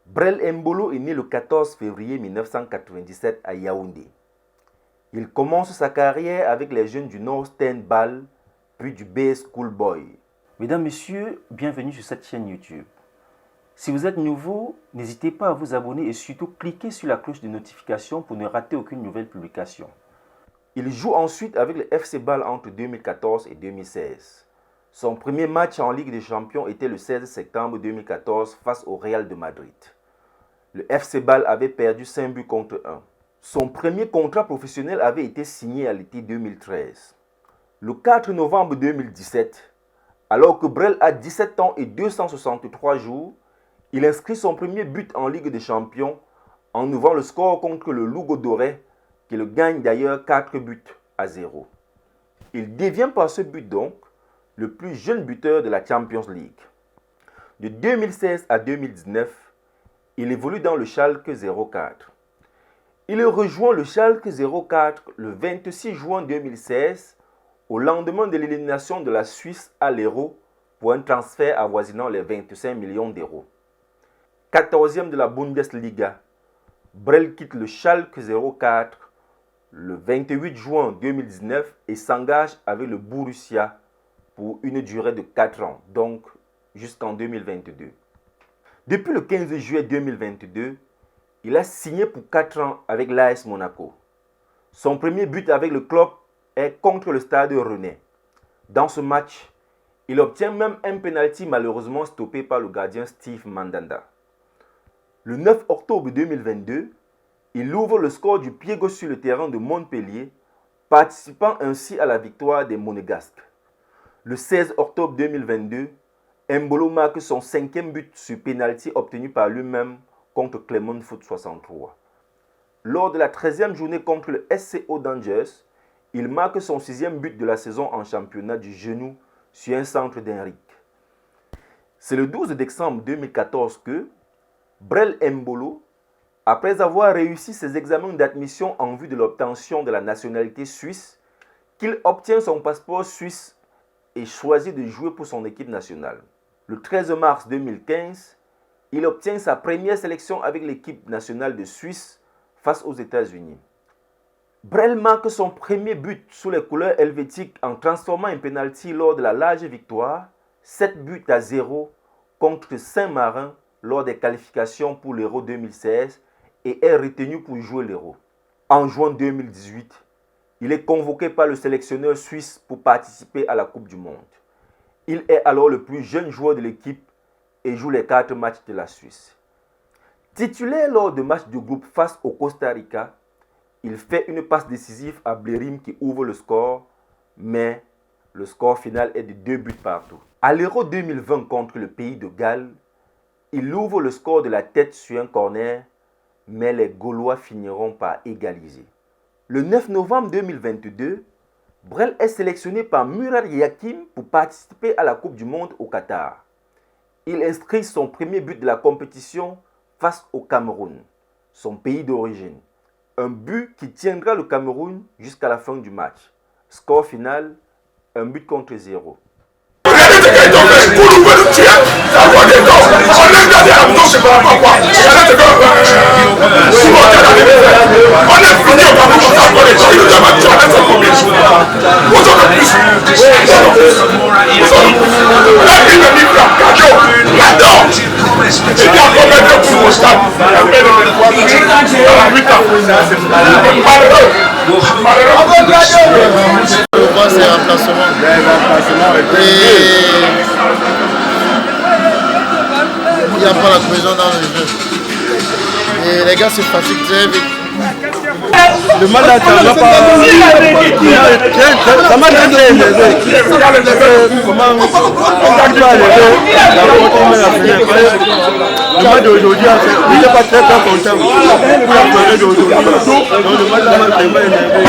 Brel Embolo est né le 14 février 1997 à Yaoundé. Il commence sa carrière avec les jeunes du Nord Stendbal, puis du BS Schoolboy. Mesdames, Messieurs, bienvenue sur cette chaîne YouTube. Si vous êtes nouveau, n'hésitez pas à vous abonner et surtout cliquez sur la cloche de notification pour ne rater aucune nouvelle publication. Il joue ensuite avec le FC Bâle entre 2014 et 2016. Son premier match en Ligue des Champions était le 16 septembre 2014 face au Real de Madrid. Le FC Bâle avait perdu 5 buts contre 1. Son premier contrat professionnel avait été signé à l'été 2013. Le 4 novembre 2017, alors que Brel a 17 ans et 263 jours, il inscrit son premier but en Ligue des Champions en ouvrant le score contre le Lugo Doré, qui le gagne d'ailleurs 4 buts à 0. Il devient par ce but donc le plus jeune buteur de la Champions League. De 2016 à 2019, il évolue dans le Schalke 04. Il rejoint le Schalke 04 le 26 juin 2016, au lendemain de l'élimination de la Suisse à l'Euro pour un transfert avoisinant les 25 millions d'euros. 14e de la Bundesliga, Brel quitte le Schalke 04 le 28 juin 2019 et s'engage avec le Borussia pour une durée de 4 ans, donc jusqu'en 2022. Depuis le 15 juillet 2022, il a signé pour 4 ans avec l'AS Monaco. Son premier but avec le club est contre le Stade Rennais. Dans ce match, il obtient même un penalty malheureusement stoppé par le gardien Steve Mandanda. Le 9 octobre 2022, il ouvre le score du pied gauche sur le terrain de Montpellier, participant ainsi à la victoire des Monégasques. Le 16 octobre 2022, Embolo marque son 5e but sur penalty obtenu par lui-même contre Clermont Foot 63. Lors de la 13e journée contre le SCO d'Angers, il marque son 6e but de la saison en championnat du genou sur un centre d'Henrique. C'est le 12 décembre 2014 que Brel Embolo, après avoir réussi ses examens d'admission en vue de l'obtention de la nationalité suisse, qu'il obtient son passeport suisse et choisit de jouer pour son équipe nationale. Le 13 mars 2015, il obtient sa première sélection avec l'équipe nationale de Suisse face aux États-Unis. Brel marque son premier but sous les couleurs helvétiques en transformant un penalty lors de la large victoire, 7 buts à 0 contre Saint-Marin lors des qualifications pour l'Euro 2016 et est retenu pour jouer l'Euro. En juin 2018, il est convoqué par le sélectionneur suisse pour participer à la Coupe du Monde. Il est alors le plus jeune joueur de l'équipe et joue les 4 matchs de la Suisse. Titulaire lors de matchs de groupe face au Costa Rica, il fait une passe décisive à Blerim qui ouvre le score, mais le score final est de 2 buts partout. À l'Euro 2020 contre le pays de Galles, il ouvre le score de la tête sur un corner, mais les Gaulois finiront par égaliser. Le 9 novembre 2022, Brel est sélectionné par Murat Yakin pour participer à la Coupe du Monde au Qatar. Il inscrit son premier but de la compétition face au Cameroun, son pays d'origine. Un but qui tiendra le Cameroun jusqu'à la fin du match. Score final, 1 but contre 0. C'est un remplacement. Il n'y a pas la cohésion dans le jeu. Et les gars se fatiguent très vite. Le mal à ça m'a très élevé. Comment on peut aller le match d'aujourd'hui, il n'est pas très content pour la soirée d'aujourd'hui. Donc le match là m'a vraiment énervé.